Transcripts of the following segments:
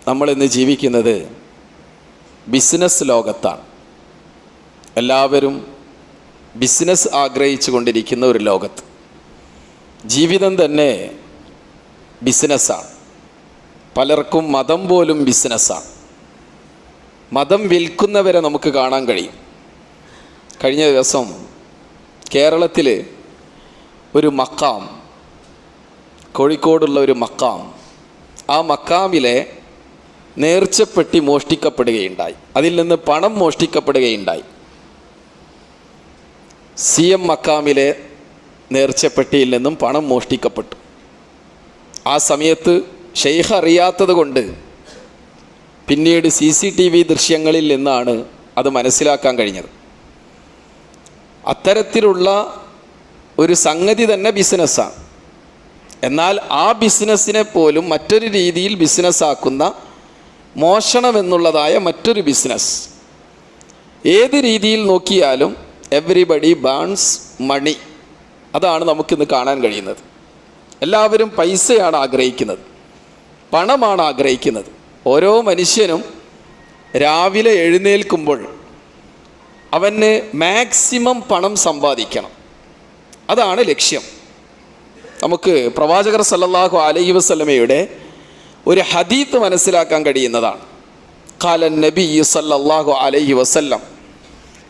നമ്മളിന്ന് ജീവിക്കുന്നത് ബിസിനസ് ലോകത്താണ്. എല്ലാവരും ബിസിനസ് ആഗ്രഹിച്ചു കൊണ്ടിരിക്കുന്ന ഒരു ലോകത്ത്. ജീവിതം തന്നെ ബിസിനസ്സാണ്. പലർക്കും മതം പോലും ബിസിനസ്സാണ്. മതം വിൽക്കുന്നവരെ നമുക്ക് കാണാൻ കഴിയും. കഴിഞ്ഞ ദിവസം കേരളത്തിൽ ഒരു മക്കാം, കോഴിക്കോടുള്ള ഒരു മക്കാം, ആ മക്കാമിലെ നേർച്ചപ്പെട്ടി മോഷ്ടിക്കപ്പെടുകയുണ്ടായി. അതിൽ നിന്ന് പണം മോഷ്ടിക്കപ്പെടുകയുണ്ടായി. CM മക്കാമിലെ നേർച്ചപ്പെട്ടിയിൽ നിന്നും പണം മോഷ്ടിക്കപ്പെട്ടു. ആ സമയത്ത് ഷെയ്ഖ് അറിയാത്തത് കൊണ്ട് പിന്നീട് CCTV ദൃശ്യങ്ങളിൽ നിന്നാണ് അത് മനസ്സിലാക്കാൻ കഴിഞ്ഞത്. അത്തരത്തിലുള്ള ഒരു സംഗതി തന്നെ ബിസിനസ്സാണ്. എന്നാൽ ആ ബിസിനസ്സിനെ പോലും മറ്റൊരു രീതിയിൽ ബിസിനസ്സാക്കുന്ന മോഷണമെന്നുള്ളതായ മറ്റൊരു ബിസിനസ്. ഏത് രീതിയിൽ നോക്കിയാലും എവരിബഡി ബാൺസ് മണി. അതാണ് നമുക്കിന്ന് കാണാൻ കഴിയുന്നത്. എല്ലാവരും പൈസയാണ് ആഗ്രഹിക്കുന്നത്, പണമാണ് ആഗ്രഹിക്കുന്നത്. ഓരോ മനുഷ്യനും രാവിലെ എഴുന്നേൽക്കുമ്പോൾ അവന് മാക്സിമം പണം സമ്പാദിക്കണം. അതാണ് ലക്ഷ്യം. നമുക്ക് പ്രവാചകർ സല്ലല്ലാഹു അലൈഹി വസല്ലമയുടെ ഒരു ഹദീത്ത് മനസ്സിലാക്കാൻ കഴിയുന്നതാണ്. ഖാല നബി സല്ലല്ലാഹു അലൈഹി വസല്ലം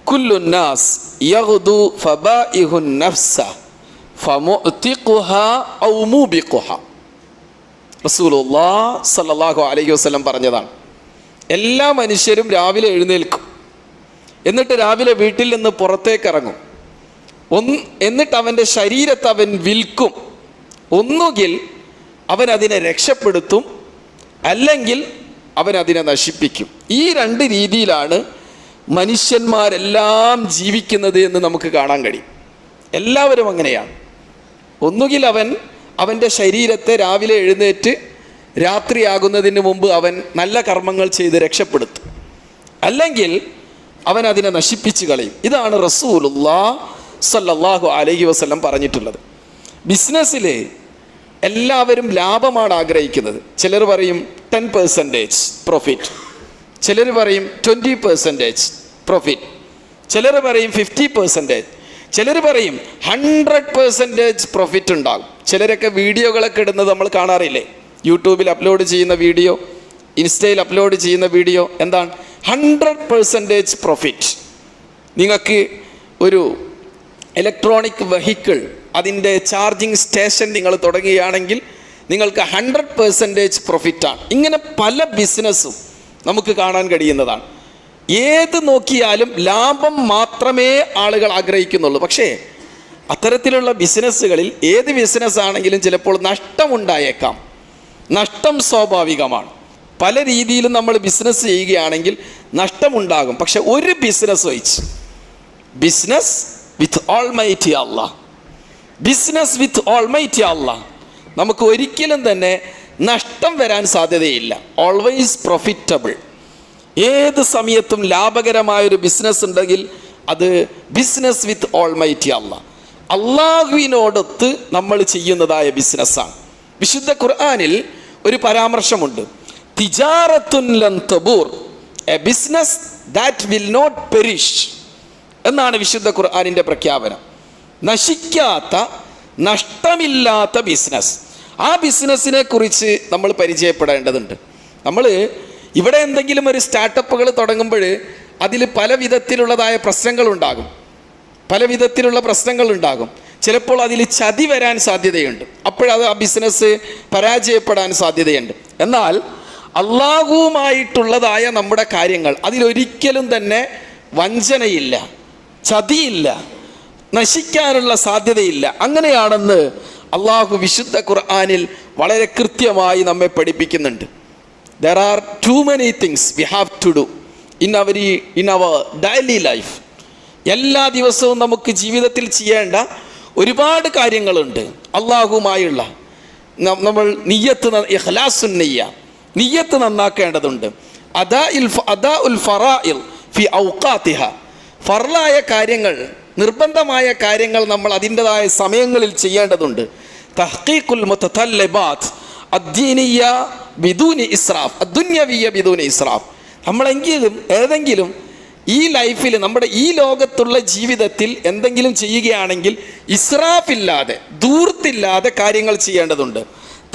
കുല്ലു നാസ് യഗ്ദു ഫബാഇഹു നഫ്സ ഫമുഅ്തിഖുഹാ ഔ മൂബിഖുഹാ. റസൂലുള്ളാഹി സല്ലല്ലാഹു അലൈഹി വസല്ലം പറഞ്ഞതാണ്. എല്ലാ മനുഷ്യരും രാവിലെ എഴുന്നേൽക്കും, എന്നിട്ട് രാവിലെ വീട്ടിൽ നിന്ന് പുറത്തേക്ക് ഇറങ്ങും. എന്നിട്ട് അവൻ്റെ ശരീരത്തെ അവൻ വിൽക്കും. ഒന്നുകിൽ അവൻ അതിനെ രക്ഷപ്പെടുത്തും, അല്ലെങ്കിൽ അവൻ അതിനെ നശിപ്പിക്കും. ഈ രണ്ട് രീതിയിലാണ് മനുഷ്യന്മാരെല്ലാം ജീവിക്കുന്നത് എന്ന് നമുക്ക് കാണാൻ കഴിയും. എല്ലാവരും അങ്ങനെയാണ്. ഒന്നുകിൽ അവൻ്റെ ശരീരത്തെ രാവിലെ എഴുന്നേറ്റ് രാത്രിയാകുന്നതിന് മുമ്പ് അവൻ നല്ല കർമ്മങ്ങൾ ചെയ്ത് രക്ഷപ്പെടുത്തും, അല്ലെങ്കിൽ അവൻ അതിനെ നശിപ്പിച്ച് കളയും. ഇതാണ് റസൂലുള്ളാഹി സ്വല്ലല്ലാഹു അലൈഹി വസല്ലം പറഞ്ഞിട്ടുള്ളത്. ബിസിനസ്സിൽ എല്ലാവരും ലാഭമാണ് ആഗ്രഹിക്കുന്നത്. ചിലർ പറയും 10% പ്രോഫിറ്റ്, ചിലർ പറയും 20% പ്രോഫിറ്റ്, ചിലർ പറയും 50%, ചിലർ പറയും 100% പ്രോഫിറ്റ് ഉണ്ടാകും. ചിലരൊക്കെ വീഡിയോകളൊക്കെ ഇടുന്നത് നമ്മൾ കാണാറില്ലേ? യൂട്യൂബിൽ അപ്ലോഡ് ചെയ്യുന്ന വീഡിയോ, ഇൻസ്റ്റയിൽ അപ്ലോഡ് ചെയ്യുന്ന വീഡിയോ എന്താണ്? 100% പ്രോഫിറ്റ്. നിങ്ങൾക്ക് ഒരു ഇലക്ട്രോണിക് വെഹിക്കിൾ, അതിൻ്റെ ചാർജിങ് സ്റ്റേഷൻ നിങ്ങൾ തുടങ്ങുകയാണെങ്കിൽ നിങ്ങൾക്ക് 100% പ്രോഫിറ്റാണ്. ഇങ്ങനെ പല ബിസിനസ്സും നമുക്ക് കാണാൻ കഴിയുന്നതാണ്. ഏത് നോക്കിയാലും ലാഭം മാത്രമേ ആളുകൾ ആഗ്രഹിക്കുന്നുള്ളൂ. പക്ഷേ അത്തരത്തിലുള്ള ബിസിനസ്സുകളിൽ ഏത് ബിസിനസ് ആണെങ്കിലും ചിലപ്പോൾ നഷ്ടമുണ്ടായേക്കാം. നഷ്ടം സ്വാഭാവികമാണ്. പല രീതിയിലും നമ്മൾ ബിസിനസ് ചെയ്യുകയാണെങ്കിൽ നഷ്ടമുണ്ടാകും. പക്ഷെ ഒരു ബിസിനസ് വെച്ച്, business with almighty Allah, business with almighty Allah, നമുക്ക് ഒരിക്കലും തന്നെ നഷ്ടം വരാൻ സാധ്യതയില്ല. Always profitable. ഏത് സമയത്തും ലാഭകരമായൊരു ബിസിനസ് ഉണ്ടെങ്കിൽ അത് ബിസിനസ് വിത്ത് ഓൾമൈറ്റി അല്ലാഹ്, അള്ളാഹുവിനോടൊത്ത് നമ്മൾ ചെയ്യുന്നതായ ബിസിനസ്സാണ്. വിശുദ്ധ ഖുർആനിൽ ഒരു പരാമർശമുണ്ട്, തിജാറത്തുൻ ലൻ തബൂർ, a business that will not perish എന്നാണ് വിശുദ്ധ ഖുർആനിൻ്റെ പ്രഖ്യാപനം. നശിക്കാത്ത, നഷ്ടമില്ലാത്ത ബിസിനസ്. ആ ബിസിനസ്സിനെ കുറിച്ച് നമ്മൾ പരിചയപ്പെടേണ്ടതുണ്ട്. നമ്മൾ ഇവിടെ എന്തെങ്കിലും ഒരു സ്റ്റാർട്ടപ്പുകൾ തുടങ്ങുമ്പോൾ അതിൽ പല വിധത്തിലുള്ളതായ പ്രശ്നങ്ങളുണ്ടാകും, പല വിധത്തിലുള്ള പ്രശ്നങ്ങളുണ്ടാകും. ചിലപ്പോൾ അതിൽ ചതി വരാൻ സാധ്യതയുണ്ട്. അപ്പോഴത് ആ ബിസിനസ് പരാജയപ്പെടാൻ സാധ്യതയുണ്ട്. എന്നാൽ അള്ളാഹുവുമായിട്ടുള്ളതായ നമ്മുടെ കാര്യങ്ങൾ, അതിലൊരിക്കലും തന്നെ വഞ്ചനയില്ല, ചതിയില്ല, നശിക്കാനുള്ള സാധ്യതയില്ല. അങ്ങനെയാണെന്ന് അള്ളാഹു വിശുദ്ധ ഖുർആനിൽ വളരെ കൃത്യമായി നമ്മെ പഠിപ്പിക്കുന്നുണ്ട്. There are too many things we have to do in our daily life. എല്ലാ ദിവസവും നമുക്ക് ജീവിതത്തിൽ ചെയ്യേണ്ട ഒരുപാട് കാര്യങ്ങളുണ്ട്. അള്ളാഹുമായുള്ള നമ്മൾ ഇഖ്ലാസുൻ നിയ്യത്ത് നന്നാക്കേണ്ടതുണ്ട്. അദാഉൽ ഫറാഇൽ ഫി ഔഖാതിഹ, ഫർളായ കാര്യങ്ങൾ, നിർബന്ധമായ കാര്യങ്ങൾ നമ്മൾ അതിൻ്റെതായ സമയങ്ങളിൽ ചെയ്യേണ്ടതുണ്ട്. തഹ്ഖീഖുൽ മുതതല്ലബാത്ത് അദ്ദീനിയ ബിദൂനി ഇസ്രാഫ്, അദ്ദുന്യവിയ ബിദൂനി ഇസ്രാഫ്. നമ്മളെങ്കിലും ഏതെങ്കിലും ഈ ലൈഫിൽ, നമ്മുടെ ഈ ലോകത്തുള്ള ജീവിതത്തിൽ എന്തെങ്കിലും ചെയ്യുകയാണെങ്കിൽ ഇസ്രാഫില്ലാതെ, ധൂർത്തില്ലാതെ കാര്യങ്ങൾ ചെയ്യേണ്ടതുണ്ട്.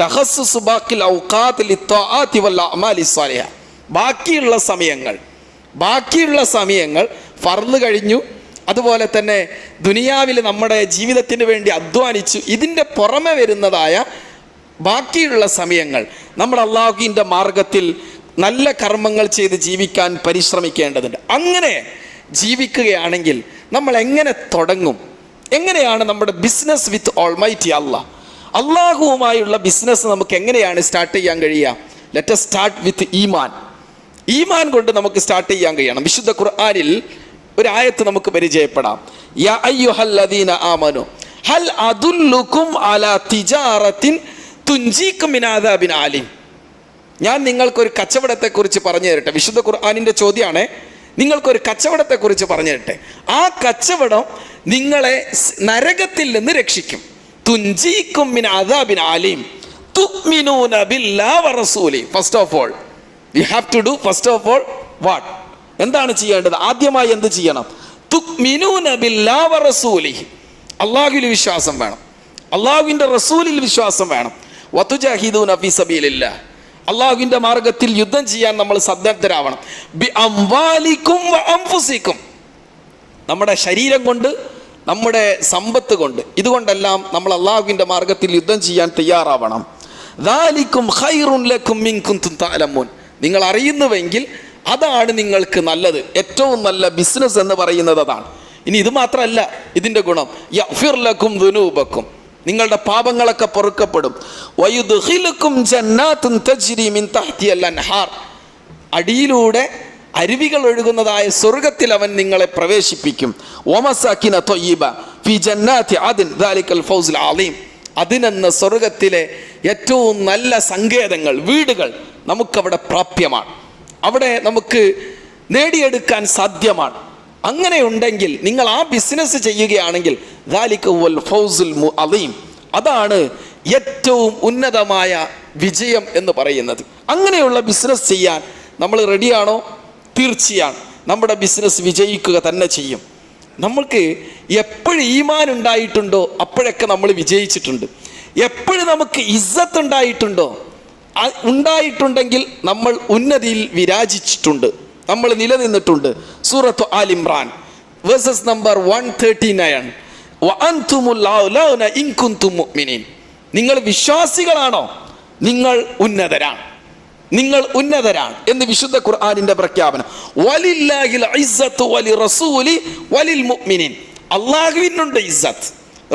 തഖസ്സുസ് ബാഖിൽ ഔഖാത്ത് ലിത്വാഅത്തി വൽ അഅമാലി സ്വാലിഹ. ബാക്കിയുള്ള സമയങ്ങൾ ഫർള് കഴിഞ്ഞു, അതുപോലെ തന്നെ ദുനിയാവിൽ നമ്മുടെ ജീവിതത്തിന് വേണ്ടി അധ്വാനിച്ചു, ഇതിൻ്റെ പുറമെ വരുന്നതായ ബാക്കിയുള്ള സമയങ്ങൾ നമ്മൾ അള്ളാഹുവിൻ്റെ മാർഗത്തിൽ നല്ല കർമ്മങ്ങൾ ചെയ്ത് ജീവിക്കാൻ പരിശ്രമിക്കേണ്ടതുണ്ട്. അങ്ങനെ ജീവിക്കുകയാണെങ്കിൽ നമ്മൾ എങ്ങനെ തുടങ്ങും? എങ്ങനെയാണ് നമ്മുടെ ബിസിനസ് വിത്ത് ഓൾമൈറ്റി അല്ലാഹ്, അള്ളാഹുവുമായുള്ള ബിസിനസ് നമുക്ക് എങ്ങനെയാണ് സ്റ്റാർട്ട് ചെയ്യാൻ കഴിയുക? ലെറ്റ് us സ്റ്റാർട്ട് വിത്ത് ഈമാൻ കൊണ്ട് നമുക്ക് സ്റ്റാർട്ട് ചെയ്യാൻ കഴിയണം. വിശുദ്ധ ഖുർആനിൽ ഒരു ആയത്ത് നമുക്ക് പരിചയപ്പെടാം. യാ അയ്യുഹല്ലദീന ആമനു ഹൽ അദുല്ലുകും അലാ തിജാറത്തിൻ തുൻജീകും മിൻ അദാബിൻ അലീം. ഞാൻ നിങ്ങൾക്കൊരു കച്ചവടത്തെക്കുറിച്ച് പറഞ്ഞു തരട്ടെ. വിശുദ്ധ ഖുർആനിൻ്റെ ചോദ്യമാണ്, നിങ്ങൾക്കൊരു കച്ചവടത്തെക്കുറിച്ച് പറഞ്ഞു തരട്ടെ. ആ കച്ചവടം നിങ്ങളെ നരകത്തിൽ നിന്ന് രക്ഷിക്കും. തുൻജീകും മിൻ അദാബിൻ അലീം തുഅ്മിനൂന ബില്ലാഹി വറസൂലി. First of all you have to do first of all what? എന്താണ് ചെയ്യേണ്ടത്? ആദ്യമായി എന്ത് ചെയ്യണം? തുഅ്മിനൂന ബില്ലാഹി വറസൂലി. അള്ളാഹുവിൽ വിശ്വാസം വേണം, അള്ളാഹുവിൻ്റെ റസൂലിൽ വിശ്വാസം വേണം. വതുജാഹിദൂന ഫീ സബീലില്ലാഹ്, അള്ളാഹുവിൻ്റെ മാർഗത്തിൽ യുദ്ധം ചെയ്യാൻ നമ്മൾ സന്നദ്ധരാവണം. ബി അംവാലിക്കും വ അൻഫുസിക്കും, നമ്മുടെ ശരീരം കൊണ്ട്, നമ്മുടെ സമ്പത്ത് കൊണ്ട്, ഇതുകൊണ്ടെല്ലാം നമ്മൾ അള്ളാഹുവിൻ്റെ മാർഗത്തിൽ യുദ്ധം ചെയ്യാൻ തയ്യാറാവണം. ദാലിക്കും ഖൈറുൻ ലക്കും ഇൻ കുൻതും തഅലമൂൻ. നിങ്ങൾ അറിയുന്നുവെങ്കിൽ അതാണ് നിങ്ങൾക്ക് നല്ലത്. ഏറ്റവും നല്ല ബിസിനസ് എന്ന് പറയുന്നത് അതാണ്. ഇനി ഇത് മാത്രമല്ല ഇതിൻ്റെ ഗുണം, യഗ്ഫിർ ലക്കും ദുനൂബക്കും, നിങ്ങളുടെ പാപങ്ങളൊക്കെ പൊറുക്കപ്പെടും. വയുദ്ഖിലുക്കും ജന്നാത്തുൻ തജ്രി മിൻ തഹ്തിഹൽ അൻഹാർ, അടിയിലൂടെ അരുവികൾ ഒഴുകുന്നതായ സ്വർഗത്തിൽ അവൻ നിങ്ങളെ പ്രവേശിപ്പിക്കും. വമസാകിന ത്വയ്യിബ ഫി ജന്നാത്തി അദ്ൻ ദാലികൽ ഫൗസുൽ അലീം, അതിനെന്ന സ്വർഗത്തിലെ ഏറ്റവും നല്ല സങ്കേതങ്ങൾ, വീടുകൾ നമുക്കവിടെ പ്രാപ്യമാണ്, അവിടെ നമുക്ക് നേടിയെടുക്കാൻ സാധ്യമാണ്. അങ്ങനെ ഉണ്ടെങ്കിൽ നിങ്ങൾ ആ ബിസിനസ് ചെയ്യുകയാണെങ്കിൽ ദാലിക വൽ ഫൗസുൽ അലീം, അതാണ് ഏറ്റവും ഉന്നതമായ വിജയം എന്ന് പറയുന്നത്. അങ്ങനെയുള്ള ബിസിനസ് ചെയ്യാൻ നമ്മൾ റെഡിയാണോ? തീർച്ചയാണ് നമ്മുടെ ബിസിനസ് വിജയിക്കുക തന്നെ ചെയ്യും. നമ്മൾക്ക് എപ്പോഴും ഈമാൻ ഉണ്ടായിട്ടുണ്ടോ അപ്പോഴൊക്കെ നമ്മൾ വിജയിച്ചിട്ടുണ്ട്. എപ്പോഴും നമുക്ക് ഇസ്സത്ത് ഉണ്ടായിട്ടുണ്ടോ, ഉണ്ടായിട്ടുണ്ടെങ്കിൽ നമ്മൾ ഉന്നതിയിൽ വിരാജിച്ചിട്ടുണ്ട്, നമ്മൾ നിലനിന്നിട്ടുണ്ട്. സൂറത്ത് ആൽ ഇംറാൻ വേഴ്സസ് നമ്പർ 139, വഅൻതുമുൽ ഔലൗന ഇൻ കുൻതും മുഅ്മിനീൻ. നിങ്ങൾ വിശ്വാസികളാണോ? നിങ്ങൾ ഉന്നതരാണ്, നിങ്ങൾ ഉന്നതരാണ് എന്ന് വിശുദ്ധ ഖുർആനിന്റെ പ്രഖ്യാപനം. വലില്ലാഹിൽ ഇസ്സത്തു വലിറസൂലി വലിൽ മുഅ്മിനീൻ. അല്ലാഹുവിനുണ്ട് ഇസ്സത്ത്,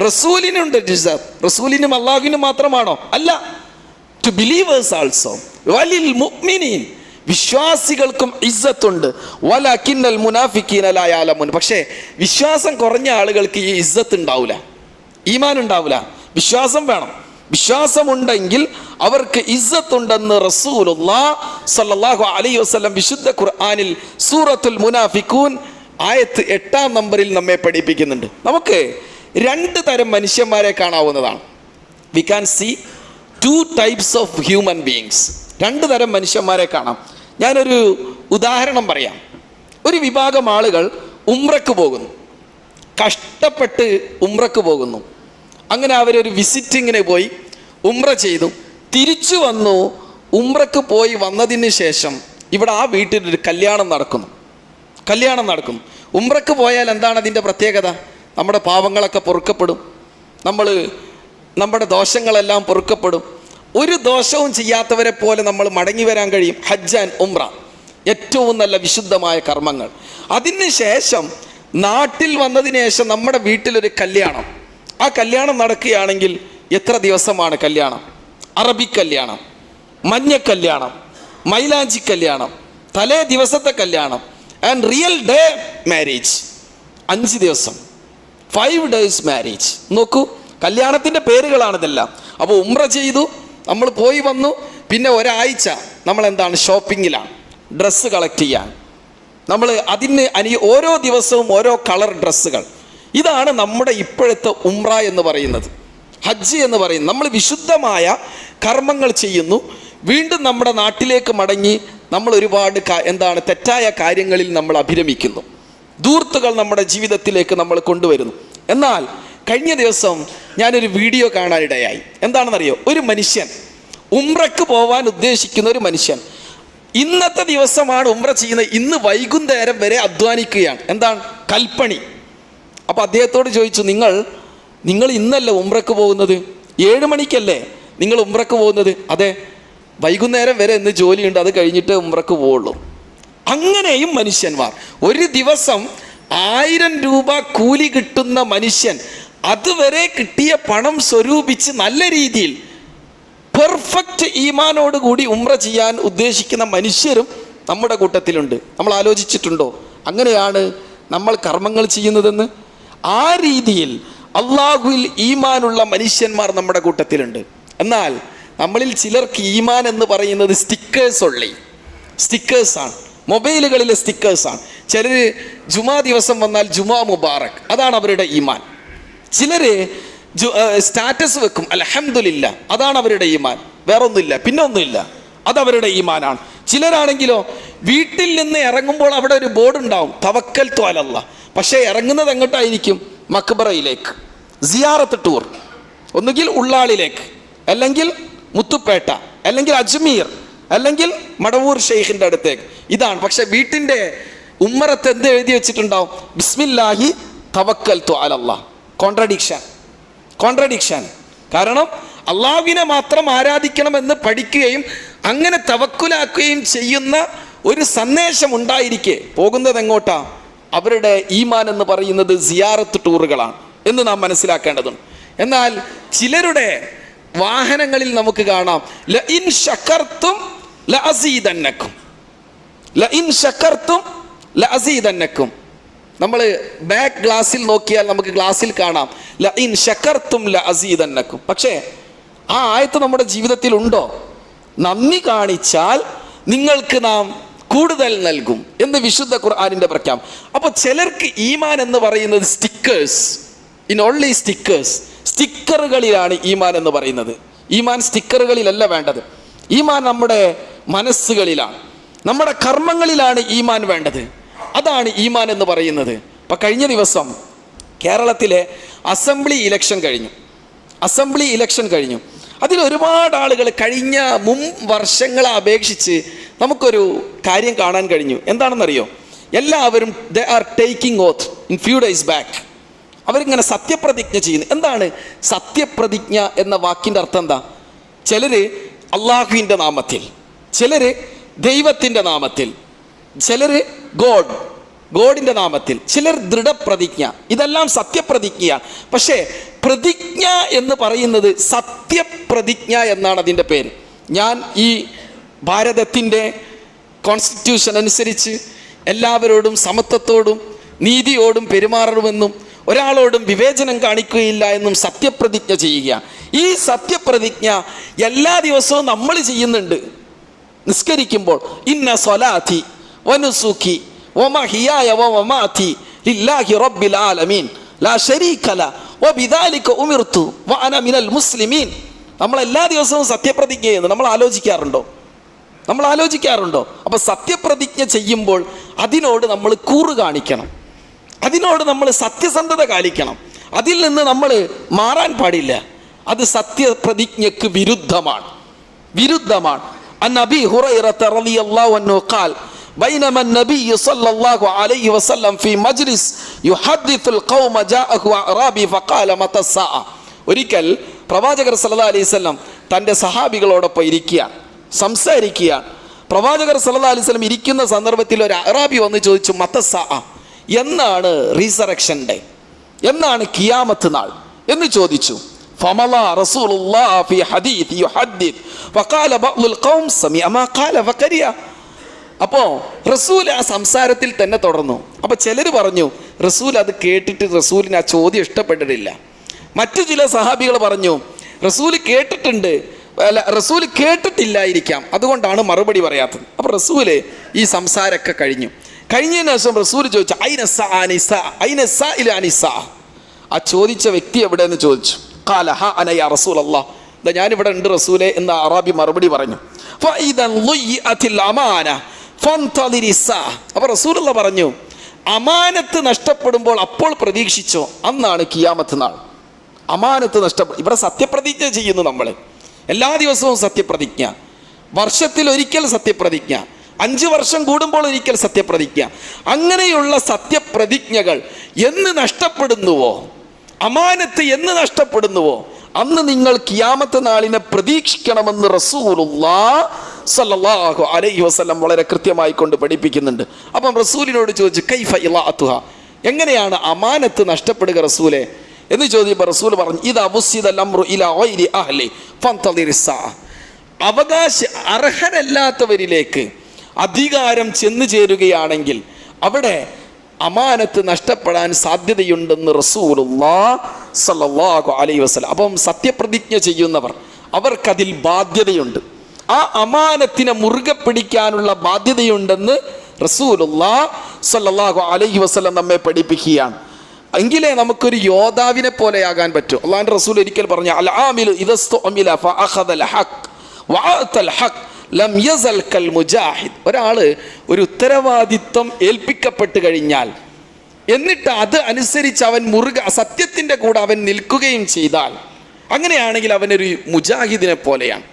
റസൂലിനുണ്ട് ഇസ്സത്ത്. റസൂലിനും അല്ലാഹുവിനും മാത്രമാണോ? അല്ല, ടു ബിലീവേഴ്സ് ആൾസോ. വലിൽ മുഅ്മിനീൻ, വിശ്വാസികൾക്കും ഇസ്സത്തുണ്ട്. വലകിന്നൽ മുനാഫിഖീന ലാ യഅലമൂൻ. പക്ഷേ വിശ്വാസം കുറഞ്ഞ ആളുകൾക്ക് ഈ ഇസ്സത്ത് ഉണ്ടാവില്ല, ഈമാൻ ഉണ്ടാവില്ല. വിശ്വാസം വേണം. വിശ്വാസമുണ്ടെങ്കിൽ അവർക്ക് ഇസ്സത്തുണ്ടെന്ന് റസൂലുള്ളാഹി സ്വല്ലല്ലാഹു അലൈഹി വസല്ലം വിശുദ്ധ ഖുർആനിൽ സൂറത്തുൽ മുനാഫിഖൂൻ ആയത്ത് 8 നമ്പറിൽ നമ്മെ പഠിപ്പിക്കുന്നുണ്ട്. നമുക്ക് 2 തരം മനുഷ്യന്മാരെ കാണാവുന്നതാണ്. We can see 2 types of human beings. 2 തരം മനുഷ്യന്മാരെ കാണാം. ഞാനൊരു ഉദാഹരണം പറയാം. ഒരു വിഭാഗം ആളുകൾ ഉംറക്ക് പോകുന്നു, കഷ്ടപ്പെട്ട് ഉംറക്ക് പോകുന്നു. അങ്ങനെ അവരൊരു വിസിറ്റിങ്ങിന് പോയി ഉംറ ചെയ്തു, തിരിച്ചു വന്നു. ഉംറക്ക് പോയി വന്നതിന് ശേഷം ഇവിടെ ആ വീട്ടിലൊരു കല്യാണം നടക്കുന്നു. ഉംറക്ക് പോയാൽ എന്താണ് അതിൻ്റെ പ്രത്യേകത? നമ്മുടെ പാവങ്ങളൊക്കെ പൊറുക്കപ്പെടും, നമ്മുടെ ദോഷങ്ങളെല്ലാം പൊറുക്കപ്പെടും. ഒരു ദോഷവും ചെയ്യാത്തവരെ പോലെ നമ്മൾ മടങ്ങി വരാൻ കഴിയും. ഹജ്ജ് ആൻഡ് ഉംറ ഏറ്റവും നല്ല വിശുദ്ധമായ കർമ്മങ്ങൾ. അതിന് ശേഷം നാട്ടിൽ വന്നതിന് ശേഷം നമ്മുടെ വീട്ടിലൊരു കല്യാണം, ആ കല്യാണം നടക്കുകയാണെങ്കിൽ എത്ര ദിവസമാണ് കല്യാണം? അറബി കല്യാണം, മഞ്ഞ കല്യാണം, മൈലാഞ്ചി കല്യാണം, തലേ ദിവസത്തെ കല്യാണം ആൻഡ് റിയൽ ഡേ മാരേജ്. 5 ദിവസം, 5 days മാരേജ്. നോക്കൂ, കല്യാണത്തിൻ്റെ പേരുകളാണിതെല്ലാം. അപ്പോൾ ഉംറ ചെയ്തു, നമ്മൾ പോയി വന്നു, പിന്നെ ഒരാഴ്ച നമ്മൾ എന്താണ്? ഷോപ്പിങ്ങിലാണ്, ഡ്രസ്സ് കളക്ട് ചെയ്യാൻ. നമ്മൾ ഓരോ ദിവസവും ഓരോ കളർ ഡ്രസ്സുകൾ. ഇതാണ് നമ്മുടെ ഇപ്പോഴത്തെ ഉംറ എന്ന് പറയുന്നത്, ഹജ്ജ് എന്ന് പറയുന്നത്. നമ്മൾ വിശുദ്ധമായ കർമ്മങ്ങൾ ചെയ്യുന്നു, വീണ്ടും നമ്മുടെ നാട്ടിലേക്ക് മടങ്ങി നമ്മൾ ഒരുപാട് തെറ്റായ കാര്യങ്ങളിൽ നമ്മൾ അഭിരമിക്കുന്നു. ധൂർത്തുകൾ നമ്മുടെ ജീവിതത്തിലേക്ക് നമ്മൾ കൊണ്ടുവരുന്നു. എന്നാൽ കഴിഞ്ഞ ദിവസം ഞാനൊരു വീഡിയോ കാണാനിടയായി. എന്താണെന്നറിയോ? ഒരു മനുഷ്യൻ ഉംറയ്ക്ക് പോവാൻ ഉദ്ദേശിക്കുന്ന ഒരു മനുഷ്യൻ ഇന്നത്തെ ദിവസമാണ് ഉംറ ചെയ്യുന്നത്, ഇന്ന് വൈകുന്നേരം വരെ അധ്വാനിക്കുകയാണ്. എന്താണ്? കൽപ്പണി. അപ്പോൾ അദ്ദേഹത്തോട് ചോദിച്ചു, നിങ്ങൾ ഇന്നല്ലേ ഉംറയ്ക്ക് പോകുന്നത്? 7 മണിക്കല്ലേ നിങ്ങൾ ഉംറയ്ക്ക് പോകുന്നത്? അതെ, വൈകുന്നേരം വരെ ഇന്ന് ജോലിയുണ്ട്, അത് കഴിഞ്ഞിട്ട് ഉംറയ്ക്ക് പോവുള്ളൂ. അങ്ങനെയും മനുഷ്യന്മാർ. ഒരു ദിവസം 1000 രൂപ കൂലി കിട്ടുന്ന മനുഷ്യൻ അതുവരെ കിട്ടിയ പണം സ്വരൂപിച്ച് നല്ല രീതിയിൽ പെർഫെക്റ്റ് ഈമാനോടുകൂടി ഉംറ ചെയ്യാൻ ഉദ്ദേശിക്കുന്ന മനുഷ്യരും നമ്മുടെ കൂട്ടത്തിലുണ്ട്. നമ്മൾ ആലോചിച്ചിട്ടുണ്ടോ അങ്ങനെയാണ് നമ്മൾ കർമ്മങ്ങൾ ചെയ്യുന്നതെന്ന്? ആ രീതിയിൽ അള്ളാഹുവിൽ ഈമാനുള്ള മനുഷ്യന്മാർ നമ്മുടെ കൂട്ടത്തിലുണ്ട്. എന്നാൽ നമ്മളിൽ ചിലർക്ക് ഈമാൻ എന്ന് പറയുന്നത് സ്റ്റിക്കേഴ്സാണ്, മൊബൈലുകളിലെ സ്റ്റിക്കേഴ്സാണ്. ചിലർ ജുമാ ദിവസം വന്നാൽ ജുമാ മുബാറക്, അതാണ് അവരുടെ ഈമാൻ. ചിലർ സ്റ്റാറ്റസ് വെക്കും അൽഹംദുലില്ലാ, അതാണ് അവരുടെ ഈമാൻ. വേറൊന്നുമില്ല, പിന്നെ ഒന്നുമില്ല, അതവരുടെ ഈമാനാണ്. ചിലരാണെങ്കിലോ വീട്ടിൽ നിന്ന് ഇറങ്ങുമ്പോൾ അവിടെ ഒരു ബോർഡ് ഉണ്ടാവും, തവക്കൽതു അലല്ലാഹ്. പക്ഷേ ഇറങ്ങുന്നത് എങ്ങോട്ടായിരിക്കും? മക്ബറയിലേക്ക്, സിയാറത്ത് ടൂർ. ഒന്നുകിൽ ഉള്ളാളിലേക്ക്, അല്ലെങ്കിൽ മുത്തുപ്പേട്ട, അല്ലെങ്കിൽ അജ്മീർ, അല്ലെങ്കിൽ മടവൂർ ഷെയ്ഖിൻ്റെ അടുത്തേക്ക്. ഇതാണ്. പക്ഷെ വീട്ടിൻ്റെ ഉമ്മറത്ത് എന്ത് എഴുതി വെച്ചിട്ടുണ്ടാവും? ബിസ്മില്ലാഹി തവക്കൽതു അലല്ലാഹ്. കോൺട്രഡിക്ഷൻ. കാരണം അള്ളാഹുവിനെ മാത്രം ആരാധിക്കണമെന്ന് പഠിക്കുകയും അങ്ങനെ തവക്കുലാക്കുകയും ചെയ്യുന്ന ഒരു സന്ദേശം ഉണ്ടായിരിക്കെ പോകുന്നത് എങ്ങോട്ടാ? അവരുടെ ഈമാൻ എന്ന് പറയുന്നത് സിയാറത്ത് ടൂറുകളാണ് എന്ന് നാം മനസ്സിലാക്കേണ്ടതുണ്ട്. എന്നാൽ ചിലരുടെ വാഹനങ്ങളിൽ നമുക്ക് കാണാം ലഇൻ ശകർതും ലഅസീദന്നക്കും, ലഇൻ ശകർതും ലഅസീദന്നക്കും. നമ്മൾ ബാക്ക് ഗ്ലാസ്സിൽ നോക്കിയാൽ നമുക്ക് ഗ്ലാസ്സിൽ കാണാം ലഇൻ ശകർതും ലഅസീദന്നക്കും. പക്ഷേ ആ ആയത്ത് നമ്മുടെ ജീവിതത്തിൽ ഉണ്ടോ? നന്ദി കാണിച്ചാൽ നിങ്ങൾക്ക് നാം കൂടുതൽ നൽകും എന്ന് വിശുദ്ധ ഖുർആനിൻ്റെ പ്രഖ്യാപനം. അപ്പോൾ ചിലർക്ക് ഈമാൻ എന്ന് പറയുന്നത് സ്റ്റിക്കറുകളിലാണ് ഈമാൻ എന്ന് പറയുന്നത്. ഈമാൻ സ്റ്റിക്കറുകളിലല്ല വേണ്ടത്. ഈമാൻ നമ്മുടെ മനസ്സുകളിലാണ്, നമ്മുടെ കർമ്മങ്ങളിലാണ് ഈമാൻ വേണ്ടത്. അതാണ് ഈമാൻ എന്ന് പറയുന്നത്. അപ്പം കഴിഞ്ഞ ദിവസം കേരളത്തിലെ അസംബ്ലി ഇലക്ഷൻ കഴിഞ്ഞു. അതിൽ ഒരുപാട് ആളുകൾ കഴിഞ്ഞ വർഷങ്ങളെ അപേക്ഷിച്ച് നമുക്കൊരു കാര്യം കാണാൻ കഴിഞ്ഞു. എന്താണെന്നറിയോ? എല്ലാവരും they are taking oath in few days back. അവരിങ്ങനെ സത്യപ്രതിജ്ഞ ചെയ്യുന്നു. എന്താണ് സത്യപ്രതിജ്ഞ എന്ന വാക്കിൻ്റെ അർത്ഥം? എന്താ? ചിലർ അള്ളാഹുവിൻ്റെ നാമത്തിൽ, ചിലർ ദൈവത്തിൻ്റെ നാമത്തിൽ, ചിലർ ഗോഡിൻ്റെ നാമത്തിൽ, ചിലർ ദൃഢപ്രതിജ്ഞ. ഇതെല്ലാം സത്യപ്രതിജ്ഞയാണ്. പക്ഷേ പ്രതിജ്ഞ എന്ന് പറയുന്നത് സത്യപ്രതിജ്ഞ എന്നാണ് അതിൻ്റെ പേര്. ഞാൻ ഈ ഭാരതത്തിൻ്റെ കോൺസ്റ്റിറ്റ്യൂഷൻ അനുസരിച്ച് എല്ലാവരോടും സമത്വത്തോടും നീതിയോടും പെരുമാറണമെന്നും ഒരാളോടും വിവേചനം കാണിക്കുകയില്ല എന്നും സത്യപ്രതിജ്ഞ ചെയ്യുക. ഈ സത്യപ്രതിജ്ഞ എല്ലാ ദിവസവും നമ്മൾ ചെയ്യുന്നുണ്ട്. നിസ്കരിക്കുമ്പോൾ ഇന്ന സ്വലാത്തി വനുസുഖി വമഹിയായ വമമാതി ലില്ലാഹി റബ്ബിൽ ആലമീൻ ലാ ശരീക ലഹു വബിദാലിക ഉമിർതു വഅന മിനൽ മുസ്ലിമീൻ. നമ്മൾ എല്ലാ ദിവസവും സത്യപ്രതിജ്ഞ ചെയ്യുന്നു. നമ്മൾ ആലോചിക്കാറുണ്ടോ? അപ്പോൾ സത്യപ്രതിജ്ഞ ചെയ്യുമ്പോൾ അതിനോട് നമ്മൾ കൂറ് കാണിക്കണം, അതിനോട് നമ്മൾ സത്യസന്ധത കാണിക്കണം. അതിൽ നിന്ന് നമ്മൾ മാറാൻ പാടില്ല. അത് സത്യപ്രതിജ്ഞയ്ക്ക് വിരുദ്ധമാണ്. അൻ അബീ ഹുറൈറത റളിയല്ലാഹു അൻഹു ഖാൽ ബൈനമ النبي صلى الله عليه وسلم في مجلس يحدث القوم جاءه أعرابي فقال متى الساعة. ഒരിക്കൽ പ്രവാചകർ സല്ലല്ലാഹു അലൈഹി വസല്ലം തൻ്റെ സഹാബികളോടൊപ്പം സംസാരിക്കുകയാണ്. പ്രവാചകർ സല്ലല്ലാഹു അലൈഹി വസല്ലം ഇരിക്കുന്ന സന്ദർഭത്തിൽ ഒരു അറാബി വന്ന് ചോദിച്ചു, മത്തസ്സാഅ, എന്നാണ് റീസറക്ഷൻ ഡേ, എന്നാണ് ഖിയാമത്ത് നാൾ എന്ന് ചോദിച്ചു. ഫമളാ റസൂലുള്ളാഹി ഫീ ഹദീസ് യുഹദ്ദിദ് ഫഖാല ബഅ്ദുൽ ഖൗം സമിഅ മാ ഖാല ഫകരിയ. അപ്പോൾ റസൂൽ ആ സംസാരത്തിൽ തന്നെ തുടർന്നു. അപ്പോൾ ചിലർ പറഞ്ഞു റസൂൽ അത് കേട്ടിട്ട് റസൂലിന് ആ ചോദ്യം ഇഷ്ടപ്പെട്ടിട്ടില്ല. മറ്റു ചില സഹാബികൾ പറഞ്ഞു റസൂൽ കേട്ടിട്ടില്ലായിരിക്കാം, അതുകൊണ്ടാണ് മറുപടി പറയാത്തത്. അപ്പോൾ റസൂല് ഈ സംസാരമൊക്കെ കഴിഞ്ഞതിന് ശേഷം റസൂൽ ചോദിച്ചു, ആ ചോദിച്ച വ്യക്തി എവിടെയെന്ന് ചോദിച്ചു. ഖാല ഹ അന യാ റസൂലല്ലാഹ്, ഞാനിവിടെ ഉണ്ട് റസൂലെ എന്ന് അറാബി മറുപടി പറഞ്ഞു. അപ്പോൾ റസൂലുള്ള പറഞ്ഞു, അമാനത്ത് നഷ്ടപ്പെടുമ്പോൾ അപ്പോൾ പ്രതീക്ഷിച്ചോ, അന്നാണ് കിയാമത്ത് നാൾ. അമാനത്ത് നഷ്ടപ്പെടും. ഇവിടെ സത്യപ്രതിജ്ഞ ചെയ്യുന്നു നമ്മൾ. എല്ലാ ദിവസവും സത്യപ്രതിജ്ഞ, വർഷത്തിൽ ഒരിക്കൽ സത്യപ്രതിജ്ഞ, 5 വർഷം കൂടുമ്പോൾ ഒരിക്കൽ സത്യപ്രതിജ്ഞ. അങ്ങനെയുള്ള സത്യപ്രതിജ്ഞകൾ എന്ന് നഷ്ടപ്പെടുന്നുവോ, അമാനത്ത് എന്ന് നഷ്ടപ്പെടുന്നുവോ, അന്ന് നിങ്ങൾ കിയാമത്ത് നാളിനെ പ്രതീക്ഷിക്കണമെന്ന് റസൂലുള്ളാഹി സ്വല്ലല്ലാഹു അലൈഹി വസല്ലം വളരെ കൃത്യമായി കൊണ്ട് പഠിപ്പിക്കുന്നുണ്ട്. അപ്പം റസൂലിനോട് ചോദിച്ചു, കൈഫ ഇളഅതുഹ, എങ്ങനെയാണ് അമാനത്ത് നഷ്ടപ്പെടുക റസൂലെ എന്ന് ചോദിച്ചപ്പോൾ റസൂൽ പറഞ്ഞു, ഇത് അബുസിദൽ അംറു ഇലാ ഗൈരി അഹ്ലി ഫന്തളിറിസ് സാഅ, അർഹരല്ലാത്തവരിലേക്ക് അധികാരം ചെന്നു ചേരുകയാണെങ്കിൽ അവിടെ അമാനത്ത് നഷ്ടപ്പെടാൻ സാധ്യതയുണ്ടെന്ന് റസൂലുള്ളാഹി സ്വല്ലല്ലാഹു അലൈഹി വസല്ലം. അപ്പം സത്യപ്രതിജ്ഞ ചെയ്യുന്നവർ അവർക്കതിൽ ബാധ്യതയുണ്ട്. ആ അമാനത്തിനെ മുറുകെ പിടിക്കാനുള്ള ബാധ്യതയുണ്ടെന്ന് റസൂലുള്ളാഹി സ്വല്ലല്ലാഹു അലൈഹി വസല്ലം നമ്മെ പഠിപ്പിക്കുകയാണ്. എങ്കിലേ നമുക്കൊരു യോദ്ധാവിനെ പോലെയാകാൻ പറ്റും. അല്ലാഹുവിൻ്റെ റസൂൽ ഒരിക്കൽ പറഞ്ഞു, അൽ ആമിലു ഇദസ്തുഅമില ഫഅഖദൽ ഹഖ് വഅതൽ ഹഖ് ലം യസൽ കൽ മുജാഹിദ്. ഒരാൾ ഒരു ഉത്തരവാദിത്വം ഏൽപ്പിക്കപ്പെട്ട് കഴിഞ്ഞാൽ എന്നിട്ട് അത് അനുസരിച്ച് അവൻ സത്യത്തിൻ്റെ കൂടെ അവൻ നിൽക്കുകയും ചെയ്താൽ, അങ്ങനെയാണെങ്കിൽ അവനൊരു മുജാഹിദിനെ പോലെയാണ്.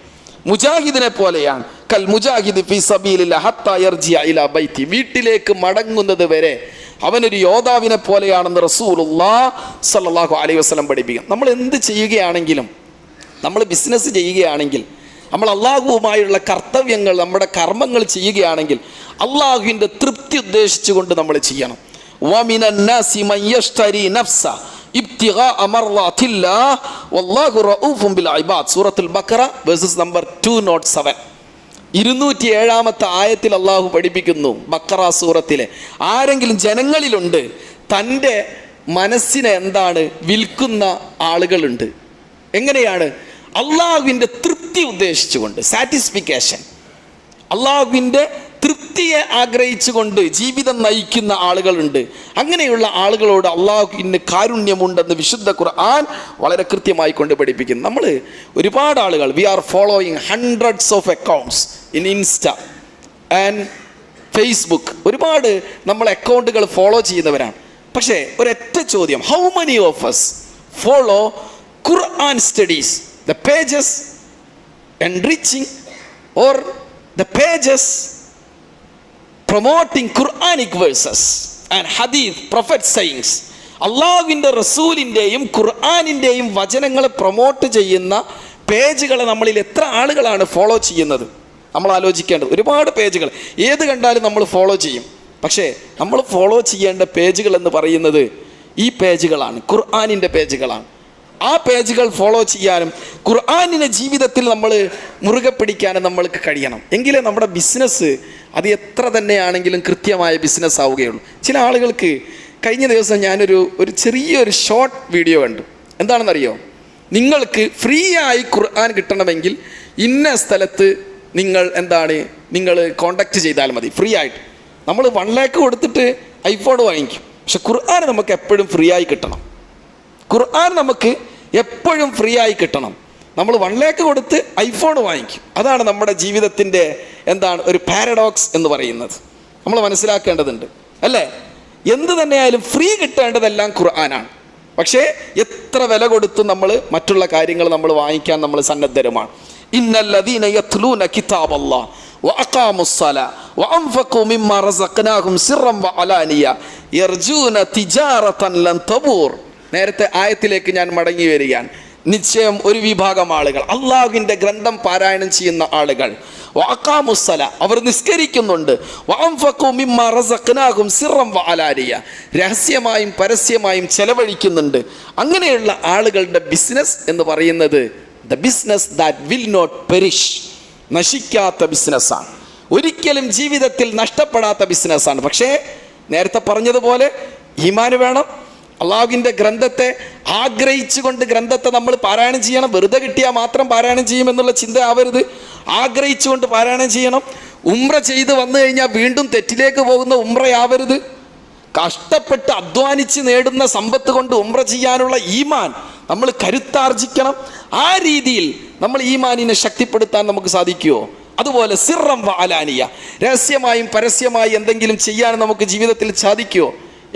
മുജാഹിദിനെ പോലെയാണ്. കൽ മുജാഹിദ് ഫീ സബീലില്ലാഹി ഹത്താ യർജിഅ ഇലാ ബൈതി, വീട്ടിലേക്ക് മടങ്ങുന്നത് വരെ അവനൊരു യോദ്ധാവിനെ പോലെയാണെന്ന് റസൂലുള്ളാഹി സ്വല്ലല്ലാഹു അലൈഹി വസല്ലം പഠിപ്പിക്കും. നമ്മൾ എന്ത് ചെയ്യുകയാണെങ്കിലും, നമ്മൾ ബിസിനസ് ചെയ്യുകയാണെങ്കിൽ, നമ്മൾ അള്ളാഹുവുമായുള്ള കർത്തവ്യങ്ങൾ, നമ്മുടെ കർമ്മങ്ങൾ ചെയ്യുകയാണെങ്കിൽ അള്ളാഹുവിൻ്റെ തൃപ്തി ഉദ്ദേശിച്ചുകൊണ്ട് നമ്മൾ ചെയ്യണം. വമിനൻ നാസി മൻ യശ്തരി നഫ്സ ഇബ്തിഗാഅ മർളാത്തില്ലാഹ് വല്ലാഹു റഊഫുൻ ബിൽ ഇബാദ്. സൂറത്തുൽ ബഖറ വേഴ്സസ് നമ്പർ 207, 207 ആയത്തിൽ അള്ളാഹു പഠിപ്പിക്കുന്നു, ബഖറ സൂറത്തിലെ, ആരെങ്കിലും ജനങ്ങളിലുണ്ട് തൻ്റെ മനസ്സിനെ എന്താണ് വിൽക്കുന്ന ആളുകളുണ്ട്. എങ്ങനെയാണ്? അള്ളാഹുവിൻ്റെ തൃപ്തി ഉദ്ദേശിച്ചുകൊണ്ട്, സാറ്റിസ്ഫിക്കേഷൻ, അള്ളാഹുവിൻ്റെ തൃപ്തിയെ ആഗ്രഹിച്ചുകൊണ്ട് ജീവിതം നയിക്കുന്ന ആളുകളുണ്ട്. അങ്ങനെയുള്ള ആളുകളോട് അള്ളാഹുവിന് കാരുണ്യമുണ്ടെന്ന് വിശുദ്ധ ഖുർആൻ വളരെ കൃത്യമായി കൊണ്ട് പഠിപ്പിക്കുന്നു. നമ്മൾ ഒരുപാട് ആളുകൾ, we are following hundreds of accounts in Insta and Facebook, ഒരുപാട് നമ്മൾ അക്കൗണ്ടുകൾ ഫോളോ ചെയ്യുന്നവരാണ്. പക്ഷേ ഒരൊറ്റ ചോദ്യം, how many of us follow Quran studies, the pages enriching or the pages promoting Quranic verses and hadith, prophet sayings, അള്ളാഹുവിൻ്റെ റസൂലിൻ്റെയും ഖുർആനിൻ്റെയും വചനങ്ങൾ promote ചെയ്യുന്ന പേജുകളെ നമ്മളിൽ എത്ര ആളുകളാണ് ഫോളോ ചെയ്യുന്നത്? നമ്മൾ ആലോചിക്കേണ്ടത്. ഒരുപാട് പേജുകൾ ഏത് കണ്ടാലും നമ്മൾ ഫോളോ ചെയ്യും. പക്ഷേ നമ്മൾ ഫോളോ ചെയ്യേണ്ട പേജുകൾ എന്ന് പറയുന്നത് ഈ പേജുകളാണ്, ഖുർആനിൻ്റെ പേജുകളാണ്. ആ പേജുകൾ ഫോളോ ചെയ്യാനും ഖുർആനിനെ ജീവിതത്തിൽ നമ്മൾ മുറുകെ പിടിക്കാനും നമ്മൾക്ക് കഴിയണം. എങ്കിലേ നമ്മുടെ ബിസിനസ് അത് എത്ര തന്നെയാണെങ്കിലും കൃത്യമായ ബിസിനസ് ആവുകയുള്ളൂ. ചില ആളുകൾക്ക് കഴിഞ്ഞ ദിവസം ഞാനൊരു ചെറിയൊരു ഷോർട്ട് വീഡിയോ കണ്ടു. എന്താണെന്നറിയോ? നിങ്ങൾക്ക് ഫ്രീ ആയി ഖുർആൻ കിട്ടണമെങ്കിൽ ഇന്ന സ്ഥലത്ത് നിങ്ങൾ കോണ്ടാക്ട് ചെയ്താൽ മതി, ഫ്രീ ആയിട്ട്. നമ്മൾ 1 lakh കൊടുത്തിട്ട് ഐഫോൺ വാങ്ങിക്കും. പക്ഷെ ഖുർആൻ നമുക്ക് എപ്പോഴും ഫ്രീ ആയി കിട്ടണം. ഖുർആൻ നമുക്ക് എപ്പോഴും ഫ്രീ ആയി കിട്ടണം. നമ്മൾ 1 lakh കൊടുത്ത് ഐഫോൺ വാങ്ങിക്കും. അതാണ് നമ്മുടെ ജീവിതത്തിൻ്റെ ഒരു പാരഡോക്സ് എന്ന് പറയുന്നത്. നമ്മൾ മനസ്സിലാക്കേണ്ടതുണ്ട്, അല്ലേ? എന്ത് തന്നെയായാലും ഫ്രീ കിട്ടേണ്ടതെല്ലാം ഖുർആനാണ്. പക്ഷേ എത്ര വില കൊടുത്ത് നമ്മൾ മറ്റുള്ള കാര്യങ്ങൾ നമ്മൾ വാങ്ങിക്കാൻ നമ്മൾ സന്നദ്ധരുമാണ്. ഇന്നല്ലദീന യത്ലൂന കിതാബല്ലാഹ് വഅഖാമുസ്സലാ വഅൻഫഖൂ മിമ്മാ റസഖ്നാഹും സിർറൻ വഅലാനിയ യർജൂന തിജാറതൻ ലൻ തബൂർ. നേരത്തെ ആയത്തിലേക്ക് ഞാൻ മടങ്ങി വരികയാണ്. നിശ്ചയം ഒരു വിഭാഗം ആളുകൾ, അള്ളാഹുവിൻ്റെ ഗ്രന്ഥം പാരായണം ചെയ്യുന്ന ആളുകൾ, വഅഖാമുസ്സല, അവർ നിസ്കരിക്കുന്നുണ്ട്, വഅൻഫഖൂ മിമ്മാ റസഖ്നാഹും സിർറൻ വഅലാനിയ, രഹസ്യമായും പരസ്യമായും ചെലവഴിക്കുന്നുണ്ട്. അങ്ങനെയുള്ള ആളുകളുടെ ബിസിനസ് എന്ന് പറയുന്നത് the business that will not perish, നശിക്കാത്ത ബിസിനസ്സാണ്, ഒരിക്കലും ജീവിതത്തിൽ നഷ്ടപ്പെടാത്ത ബിസിനസ്സാണ്. പക്ഷേ നേരത്തെ പറഞ്ഞതുപോലെ ഈമാന് വേണം. അള്ളാഹുവിൻ്റെ ഗ്രന്ഥത്തെ ആഗ്രഹിച്ചുകൊണ്ട് ഗ്രന്ഥത്തെ നമ്മൾ പാരായണം ചെയ്യണം. വെറുതെ കിട്ടിയാൽ മാത്രം പാരായണം ചെയ്യുമെന്നുള്ള ചിന്ത ആവരുത്. ആഗ്രഹിച്ചുകൊണ്ട് പാരായണം ചെയ്യണം. ഉംറ ചെയ്ത് വന്നു കഴിഞ്ഞാൽ വീണ്ടും തെറ്റിലേക്ക് പോകുന്ന ഉംറയാവരുത്. കഷ്ടപ്പെട്ട് അധ്വാനിച്ച് നേടുന്ന സമ്പത്ത് കൊണ്ട് ഉംറ ചെയ്യാനുള്ള ഈമാൻ നമ്മൾ കരുത്താർജിക്കണം. ആ രീതിയിൽ നമ്മൾ ഈമാനിനെ ശക്തിപ്പെടുത്താൻ നമുക്ക് സാധിക്കുമോ? അതുപോലെ സിറം വ അലാനിയ, രഹസ്യമായും പരസ്യമായി എന്തെങ്കിലും ചെയ്യാൻ നമുക്ക് ജീവിതത്തിൽ സാധിക്കുമോ?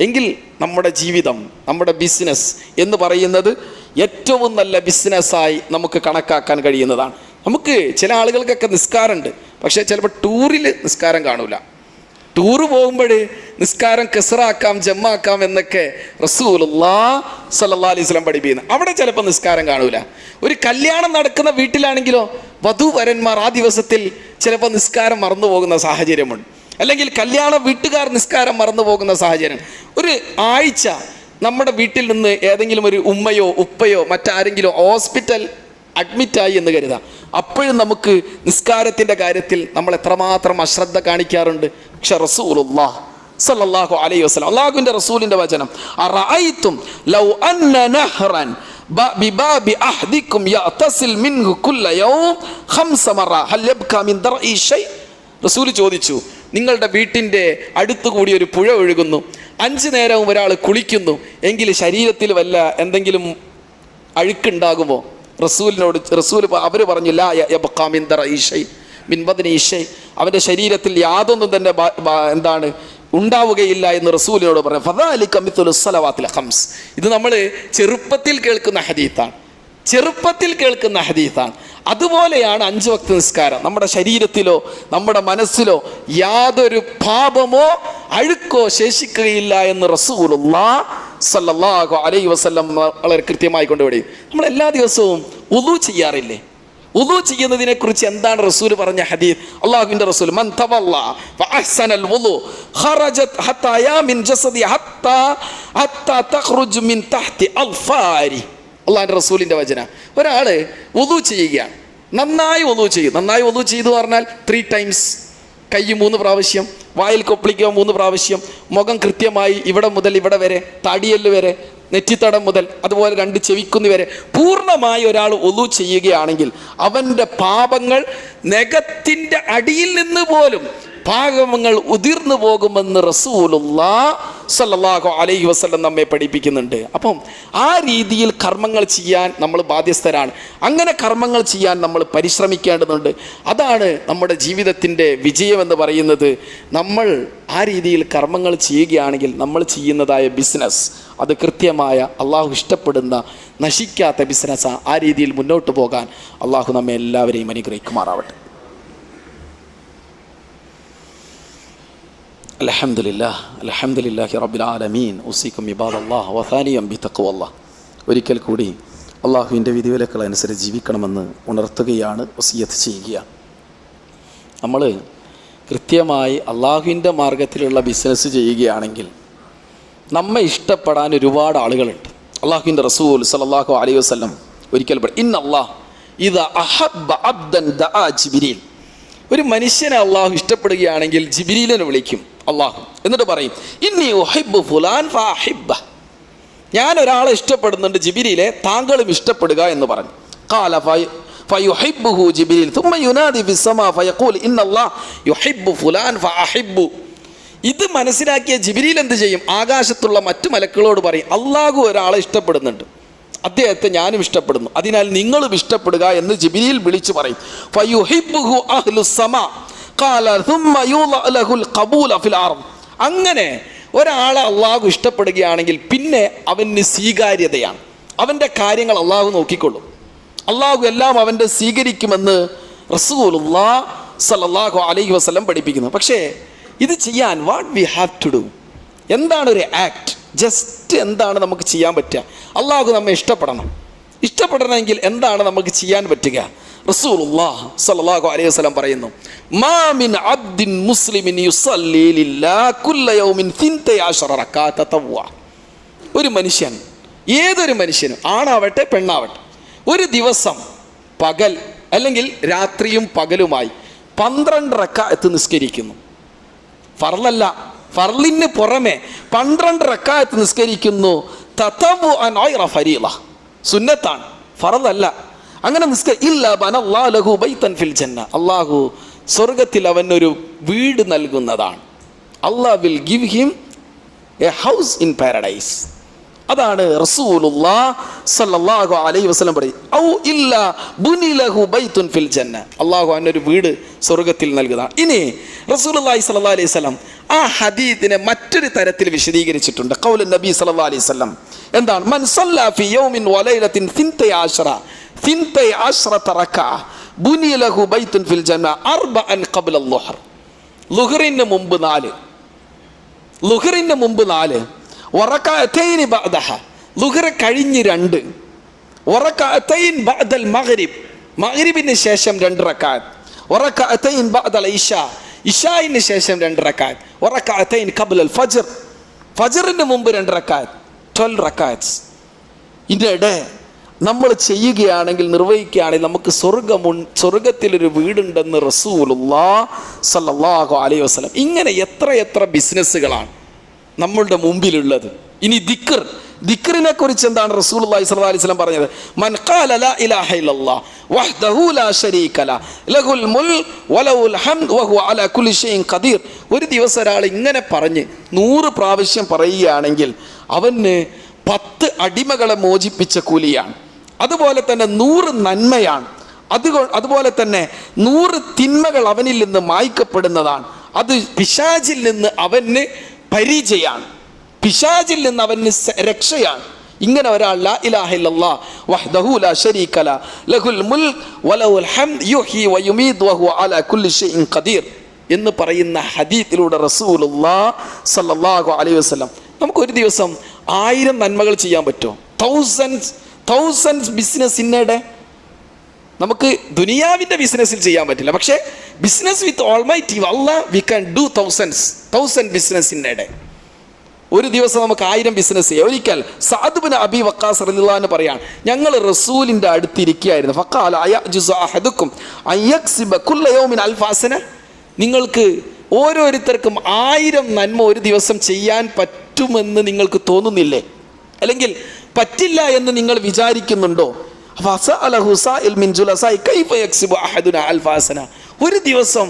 എങ്കിൽ നമ്മുടെ ജീവിതം, നമ്മുടെ ബിസിനസ് എന്ന് പറയുന്നത് ഏറ്റവും നല്ല ബിസിനസ്സായി നമുക്ക് കണക്കാക്കാൻ കഴിയുന്നതാണ്. നമുക്ക് ചില ആളുകൾക്കൊക്കെ നിസ്കാരമുണ്ട്, പക്ഷേ ചിലപ്പോൾ ടൂറിൽ നിസ്കാരം കാണൂല. ടൂറ് പോകുമ്പോൾ നിസ്കാരം കെസറാക്കാം, ജമ്മാക്കാം എന്നൊക്കെ റസൂലുള്ളാഹി സ്വല്ലല്ലാഹി അലൈഹി വസല്ലം പഠിപ്പിക്കുന്നു. അവിടെ ചിലപ്പോൾ നിസ്കാരം കാണൂല. ഒരു കല്യാണം നടക്കുന്ന വീട്ടിലാണെങ്കിലോ വധൂവരന്മാർ ആ ദിവസത്തിൽ ചിലപ്പോൾ നിസ്കാരം മറന്നു പോകുന്ന സാഹചര്യമുണ്ട്. അല്ലെങ്കിൽ കല്യാണ വീട്ടുകാർ നിസ്കാരം മറന്നു പോകുന്ന സാഹചര്യം. ഒരു ആഴ്ച നമ്മുടെ വീട്ടിൽ നിന്ന് ഏതെങ്കിലും ഒരു ഉമ്മയോ ഉപ്പയോ മറ്റാരെങ്കിലും ഹോസ്പിറ്റൽ അഡ്മിറ്റായി എന്ന് കരുതാം. അപ്പോഴും നമുക്ക് നിസ്കാരത്തിൻ്റെ കാര്യത്തിൽ നമ്മൾ എത്രമാത്രം അശ്രദ്ധ കാണിക്കാറുണ്ട്. പക്ഷെ റസൂലുള്ളാഹി സ്വല്ലല്ലാഹു അലൈഹി വസല്ലം, അല്ലാഹുവിൻ്റെ റസൂലിൻ്റെ വചനം, അറഅയ്തും ലൗ അന്ന നഹ്റൻ ബിബാബി അഹദികും യഅ്തസിൽ മിൻഹു കുല്ല യൗം 5 മറ ഹൽ യബ്കാ മിൻ ദർഇ ഷൈ. റസൂൽ ചോദിച്ചു, നിങ്ങളുടെ വീട്ടിൻ്റെ അടുത്തുകൂടി ഒരു പുഴ ഒഴുകുന്നു, 5 നേരവും ഒരാൾ കുളിക്കുന്നു എങ്കിൽ ശരീരത്തിൽ വല്ല എന്തെങ്കിലും അഴുക്കുണ്ടാകുമോ? റസൂൽ അവർ പറഞ്ഞു, ലാ യബ്കാ മിൻ ദർഇ ഷൈ മിൻ ബദ്നി ഷൈ, അവൻ്റെ ശരീരത്തിൽ യാതൊന്നും തന്നെ ഉണ്ടാവുകയില്ല എന്ന് റസൂലിനോട് പറഞ്ഞു. ഫദാലിക മിത്ലു സ്വലവാത്തിൽ ഖംസ്. ഇത് നമ്മൾ ചെറുപ്പത്തിൽ കേൾക്കുന്ന ഹദീസാണ്. അതുപോലെയാണ് 5 വക്ത് നിസ്കാരം. നമ്മുടെ ശരീരത്തിലോ നമ്മുടെ മനസ്സിലോ യാതൊരു പാപമോ അഴുക്കോ ശേഷിക്കുകയില്ല എന്ന് റസൂലുള്ളാഹി സ്വല്ലല്ലാഹു അലൈഹി വസല്ലം വളരെ കൃത്യമായി കൊണ്ടുപോയി. നമ്മൾ എല്ലാ ദിവസവും വുളു ചെയ്യാറില്ലേ? വുളു ചെയ്യുന്നതിനെ കുറിച്ച് എന്താണ് റസൂൽ പറഞ്ഞ ഹദീസ്? അല്ലാഹുവിൻ്റെ റസൂൽ, മൻ തവല്ല ഫഅഹ്സനൽ വുളു ഖറജത് ഹത്താ യാമിൻ ജസദി ഹത്താ തഖ്റുജു മിൻ തഹ്തി അൽഫാരി. അല്ലാഹുവിൻ്റെ റസൂലിൻ്റെ വചന. ഒരാൾ വുളു ചെയ്യുകയാണ്, നന്നായി വുളു ചെയ്തു പറഞ്ഞാൽ 3 ടൈംസ്, കൈ 3 പ്രാവശ്യം, വായിൽ കൊപ്പിളിക്കുക 3 പ്രാവശ്യം, മുഖം കൃത്യമായി ഇവിടെ മുതൽ ഇവിടെ വരെ, താടിയല് വരെ, നെറ്റിത്തടം മുതൽ അതുപോലെ 2 ചെവിക്കുന്നി വരെ പൂർണ്ണമായി ഒരാൾ വുളു ചെയ്യുകയാണെങ്കിൽ അവൻ്റെ പാപങ്ങൾ നഖത്തിൻ്റെ അടിയിൽ നിന്ന് പോലും പാപങ്ങൾ ഉതിർന്നു പോകുമെന്ന് റസൂലുള്ളാഹി സ്വല്ലല്ലാഹു അലൈഹി വസല്ലം നമ്മെ പഠിപ്പിക്കുന്നുണ്ട്. അപ്പം ആ രീതിയിൽ കർമ്മങ്ങൾ ചെയ്യാൻ നമ്മൾ ബാധ്യസ്ഥരാണ്. അങ്ങനെ കർമ്മങ്ങൾ ചെയ്യാൻ നമ്മൾ പരിശ്രമിക്കേണ്ടതുണ്ട്. അതാണ് നമ്മുടെ ജീവിതത്തിൻ്റെ വിജയമെന്ന് പറയുന്നത്. നമ്മൾ ആ രീതിയിൽ കർമ്മങ്ങൾ ചെയ്യുകയാണെങ്കിൽ നമ്മൾ ചെയ്യുന്നതായ ബിസിനസ് അത് കൃത്യമായ അള്ളാഹു ഇഷ്ടപ്പെടുന്ന നശിക്കാത്ത ബിസിനസ്സാണ്. ആ രീതിയിൽ മുന്നോട്ട് പോകാൻ അള്ളാഹു നമ്മെ എല്ലാവരെയും അനുഗ്രഹിക്കുമാറാവട്ടെ. അൽഹംദുലില്ലാഹി റബ്ബിൽ ആലമീൻ. ഉസീക്കും ഇബാദല്ലാഹ് വസാനിയം ബിതഖ്വല്ലാഹ്. ഒരിക്കൽ കൂടി അള്ളാഹുവിൻ്റെ വിധിവിലക്കുകൾ അനുസരിച്ച് ജീവിക്കണമെന്ന് ഉണർത്തുകയാണ്, വസിയത്ത് ചെയ്യുകയാണ്. നമ്മൾ കൃത്യമായി അള്ളാഹുവിൻ്റെ മാർഗത്തിലുള്ള ബിസിനസ് ചെയ്യുകയാണെങ്കിൽ നമ്മെ ഇഷ്ടപ്പെടാൻ ഒരുപാട് ആളുകളുണ്ട്. അള്ളാഹുവിൻ്റെ റസൂൽ സല്ലല്ലാഹു അലൈഹി വസല്ലം ഒരിക്കൽ ഇന്നല്ലാഹ് ഇദാ അഹബ്ബ അബ്ദൻ ദഅ ജിബ്രീൽ. ഒരു മനുഷ്യനെ അള്ളാഹു ഇഷ്ടപ്പെടുകയാണെങ്കിൽ ജിബ്രീലിനെ വിളിക്കും അള്ളാഹു, എന്നിട്ട് പറയും, ഇന്നി ഉഹിബ്ബു ഫുലാൻ ഫഅഹിബ്ബ. ഞാൻ ഒരാളെ ഇഷ്ടപ്പെടുന്നുണ്ട് ജിബ്രീലെ, താങ്കളും ഇഷ്ടപ്പെടുക എന്ന് പറഞ്ഞു. ഖാല ഫയുഹിബ്ബുഹു ജിബ്രീൽ ثم ينادي في السماء فيقول ان الله يحب فلان فاحبه. ഇത് മനസ്സിലാക്കിയ ജിബ്രീൽ എന്ത് ചെയ്യും? ആകാശത്തുള്ള മറ്റു മലക്കുകളോട് പറയും, അള്ളാഹു ഒരാളെ ഇഷ്ടപ്പെടുന്നുണ്ട്, അദ്ദേഹത്തെ ഞാനും ഇഷ്ടപ്പെടുന്നു, അതിനാൽ നിങ്ങളും ഇഷ്ടപ്പെടുക എന്ന് ജിബ്രീൽ വിളിച്ചു പറയും. ഫയുഹിബ്ബുഹു അഹ്ലുസ് സമാ ഖാല ثم يوضع له القبول في الارض. അങ്ങനെ ഒരാളെ അള്ളാഹു ഇഷ്ടപ്പെടുകയാണെങ്കിൽ പിന്നെ അവന് സ്വീകാര്യതയാണ്, അവൻ്റെ കാര്യങ്ങൾ അള്ളാഹു നോക്കിക്കൊള്ളും, അള്ളാഹു എല്ലാം അവൻ്റെ സ്വീകരിക്കുമെന്ന് റസൂലുള്ളാഹി സ്വല്ലല്ലാഹു അലൈഹി വസല്ലം പഠിപ്പിക്കുന്നു. പക്ഷേ ഇത് ചെയ്യാൻ what we have to do, എന്താണ് ഒരു ആക്ട്? ജസ്റ്റ് എന്താണ് നമുക്ക് ചെയ്യാൻ പറ്റുക? അള്ളാഹു നമ്മെ ഇഷ്ടപ്പെടണമെങ്കിൽ എന്താണ് നമുക്ക് ചെയ്യാൻ പറ്റുക? റസൂലുള്ളാഹി സ്വല്ലല്ലാഹു അലൈഹി വസല്ലം പറയുന്നു, മാ മിൻ അബ്ദിൻ മുസ്ലിമിൻ യുസല്ലി ലില്ലാഹി കുല്ല യൗമിൻ 12 റകഅത തവ്വ. ഒരു മനുഷ്യൻ, ഏതൊരു മനുഷ്യനും, ആണാവട്ടെ പെണ്ണാവട്ടെ, ഒരു ദിവസം പകൽ അല്ലെങ്കിൽ രാത്രിയും പകലുമായി 12 റകഅത്ത് നിസ്കരിക്കുന്നു. ഫർളല്ല, ഫർളിന് പുറമെ 12 റകഅത്ത് നിസ്കരിക്കുന്നു. തതവ്വുഅൻ ഗൈറ ഫരീള, സുന്നത്താണ്, ഫർളല്ല. അങ്ങനെ ഇല്ലാ ബനല്ലാഹു ലഹു ബൈതൻ ഫിൽ ജന്ന. അല്ലാഹു സ്വർഗ്ഗത്തിൽ അവനൊരു വീട് നൽകുന്നതാണ്. അല്ലാഹു will give him A house in paradise. അതാണ് റസൂലുള്ളാഹി സ്വല്ലല്ലാഹു അലൈഹി വസല്ലം പറയും, ഔ ഇല്ലാ ബുനിലഹു ബൈത്തുൻ ഫിൽ ജന്ന, അള്ളാഹു അവനൊരു വീട് സ്വർഗത്തിൽ നൽകുന്നതാണ്. ഇനി റസൂലുള്ളാഹി സ്വല്ലല്ലാഹു അലൈഹി വസല്ലം ആ ഹദീദിനെ മറ്റൊരു തരത്തിൽ വിശദീകരിച്ചിട്ടുണ്ട്. ഖൗലു നബി സ്വല്ലല്ലാഹു അലൈഹി വസല്ലം എന്താണ്? മൻ സല്ല ഫി യൗമിൻ വലൈലത്തിൻ 12 റക്അ ബുനിയ ലഹു ബൈത്തുൻ ഫിൽ ജന്ന അർബഅൻ ഖബ്ല അൽ-ളുഹർ. ളുഹറിന് മുമ്പ് 4, ളുഹറിന് മുമ്പ് 4, വറകഅതൈനി ബഅദഹ, ളുഹർ കഴിഞ്ഞ് 2, വറകഅതൈൻ ബഅദൽ മഗ്രിബ്, മഗ്രിബിന് ശേഷം 2 റക്അത്ത്, വറകഅതൈൻ ബഅദൽ ഇശാ, ഇശായിന് ശേഷം 2 റക്അത്ത്, വറകഅതൈൻ ഖബ്ല അൽ-ഫജ്ർ, ഫജ്റിന് മുമ്പ് 2 റക്അത്ത്, 12 റക്അത്ത്. ഇതിടെ നമ്മൾ ചെയ്യുകയാണെങ്കിൽ, നിർവഹിക്കുകയാണെങ്കിൽ നമുക്ക് സ്വർഗത്തിലൊരു വീടുണ്ടെന്ന് റസൂലുള്ളാഹി സ്വല്ലല്ലാഹു അലൈഹി വസല്ലം. ഇങ്ങനെ എത്ര ബിസിനസ്സുകളാണ് നമ്മളുടെ മുമ്പിലുള്ളത്. ഇനി ദിക്റിനെ കുറിച്ച് എന്താണ് റസൂലുള്ളാഹി സ്വല്ലല്ലാഹു അലൈഹി വസല്ലം പറഞ്ഞത്? മൻ ഖാല ലാ ഇലാഹ ഇല്ലല്ലാഹ് വഹ്ദഹു ലാ ശരീക ലഹു ലഹുൽ മുൽക് വലഹുൽ ഹംദ് വഹുവ അലാ കുല്ലി ഷൈഇൻ ഖദീർ. ഒരു ദിവസം ഒരാൾ ഇങ്ങനെ പറഞ്ഞ് 100 പ്രാവശ്യം പറയുകയാണെങ്കിൽ അവന് 10 അടിമകളെ മോചിപ്പിച്ച കൂലിയാണ്. അതുപോലെ തന്നെ 100 നന്മയാണ്. അതുപോലെ തന്നെ 100 തിന്മകൾ അവനിൽ നിന്ന് മായ്ക്കപ്പെടുന്നതാണ്. അത് പിശാചിൽ നിന്ന് അവന് പരിചയാണ്, പിശാചിൽ നിന്ന് അവന് രക്ഷയാണ്. ഇങ്ങനെ ഒരാൾ ലാ ഇലാഹ ഇല്ലല്ലാഹ് വഹ്ദഹു ലാ ശരീക ലഹു ലഹുൽ മുൽക് വലഹുൽ ഹംദ് യുഹ്യി വയുമീത് വഹുവ അലാ കുല്ലി ഷൈഇൻ ഖദീർ എന്ന് പറയുന്ന ഹദീത്തിലൂടെ റസൂലുള്ളാഹി സ്വല്ലല്ലാഹു അലൈഹി വസല്ലം നമുക്കൊരു ദിവസം 1000 നന്മകൾ ചെയ്യാൻ പറ്റുമോ? തൗസൻഡ്സ് ബിസിനസ് ഇന്നടെ നമുക്ക് ദുനിയാവിൻ്റെ ബിസിനസ്സിൽ ചെയ്യാൻ പറ്റില്ല. പക്ഷേ business with almighty Allah we can do thousand business ഇന്നടെ. ഒരു ദിവസം നമുക്ക് 1000 ബിസിനസ് ചെയ്യാം. ഒരിക്കൽ സഅദ് ബിൻ അബി വഖാസ് റളിയല്ലാഹു അൻഹു പറയാണ്, ഞങ്ങൾ റസൂലിൻ്റെ അടുത്തിരിക്കുകയായിരുന്നു. ഫഖാല അയഅ്ജുസു അഹദുക്കും അൻ യക്സിബ കുല്ല യൗമിൻ അൽഫ ഹസന, നിങ്ങൾക്ക് ഓരോരുത്തർക്കും 1000 നന്മ ഒരു ദിവസം ചെയ്യാൻ പറ്റുമെന്ന് നിങ്ങൾക്ക് തോന്നുന്നില്ലേ? അല്ലെങ്കിൽ പറ്റില്ല എന്ന് നിങ്ങൾ വിചാരിക്കുന്നുണ്ടോ? ഒരു ദിവസം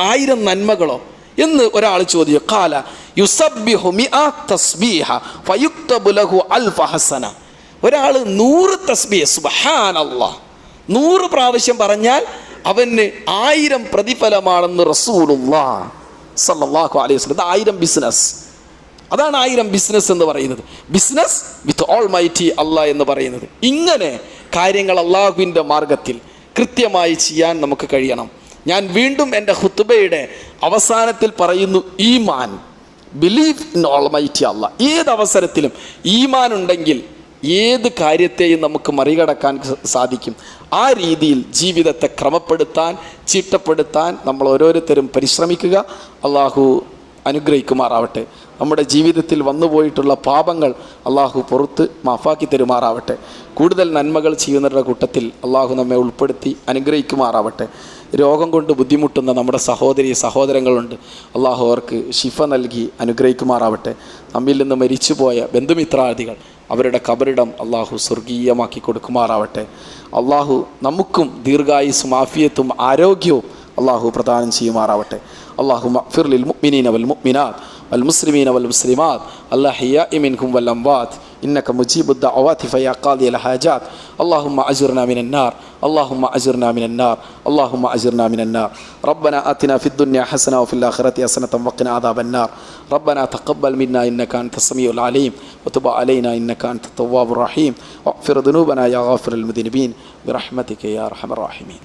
1000 നന്മകളോ എന്ന് ഒരാൾ ചോദിച്ചു. ഖാല യുസബ്ബിഹു മിഅ തസ്ബീഹ ഫയുക്തബു ലഹു അൽഫ ഹസന. ഒരാൾ 100 തസ്ബീഹ് സുബ്ഹാനല്ലാഹ് 100 പ്രാവശ്യം പറഞ്ഞാൽ അവന് 1000 പ്രതിഫലമാണെന്ന് റസൂലുള്ളാഹി സ്വല്ലല്ലാഹു അലൈഹി വസല്ലം. 1000 ബിസിനസ്, അതാണ് 1000 ബിസിനസ് എന്ന് പറയുന്നത്. ബിസിനസ് വിത്ത് ഓൾമൈറ്റി അല്ലാഹ് എന്ന് പറയുന്നത്. ഇങ്ങനെ കാര്യങ്ങൾ അള്ളാഹുവിൻ്റെ മാർഗത്തിൽ കൃത്യമായി ചെയ്യാൻ നമുക്ക് കഴിയണം. ഞാൻ വീണ്ടും എൻ്റെ ഖുത്ബയുടെ അവസാനത്തിൽ പറയുന്നു, ഈമാൻ, ബിലീവ് ഇൻ ഓൾമൈറ്റി അല്ലാഹ്. ഏത് അവസരത്തിലും ഈമാൻ ഉണ്ടെങ്കിൽ ഏത് കാര്യത്തെയും നമുക്ക് മറികടക്കാൻ സാധിക്കും. ആ രീതിയിൽ ജീവിതത്തെ ക്രമപ്പെടുത്താൻ, ചിട്ടപ്പെടുത്താൻ നമ്മൾ ഓരോരുത്തരും പരിശ്രമിക്കുക. അള്ളാഹു അനുഗ്രഹിക്കുമാറാവട്ടെ. നമ്മുടെ ജീവിതത്തിൽ വന്നുപോയിട്ടുള്ള പാപങ്ങൾ അള്ളാഹു പുറത്ത് മാഫാക്കി തരുമാറാവട്ടെ. കൂടുതൽ നന്മകൾ ചെയ്യുന്നവരുടെ കൂട്ടത്തിൽ അള്ളാഹു നമ്മെ ഉൾപ്പെടുത്തി അനുഗ്രഹിക്കുമാറാവട്ടെ. രോഗം കൊണ്ട് ബുദ്ധിമുട്ടുന്ന നമ്മുടെ സഹോദരങ്ങളുണ്ട്, അള്ളാഹു അവർക്ക് ശിഫ നൽകി അനുഗ്രഹിക്കുമാറാവട്ടെ. നമ്മിൽ നിന്ന് മരിച്ചുപോയ ബന്ധുമിത്രാദികൾ അവരുടെ ഖബറിടം അള്ളാഹു സ്വർഗീയമാക്കി കൊടുക്കുമാറാവട്ടെ. അള്ളാഹു നമുക്കും ദീർഘായുസ്സും ആഫിയത്തും ആരോഗ്യവും അള്ളാഹു പ്രദാനം ചെയ്യുമാറാവട്ടെ. അള്ളാഹു മഗ്ഫിർ ലിൽ മുഅ്മിനീന വൽ മുഅ്മിനാത്ത് വൽ മുസ്ലിമീന വൽ മുസ്ലിമാത്ത് അൽഅഹ്യാഇ മിൻഹും വൽ അംവാത്ത് ഇന്നക മുജീബുദ് ദഅവാതി ഫയാ ഖാദിയൽ ഹാജാത്ത് اللهم أجرنا من النار اللهم أجرنا من النار اللهم أجرنا من النار ربنا آتنا في الدنيا حسنة وفي الآخرة حسنة وقنا عذاب النار ربنا تقبل منا إنك أنت السميع العليم وتب علينا إنك أنت التواب الرحيم واغفر ذنوبنا يا غافر المذنبين برحمتك يا أرحم الراحمين.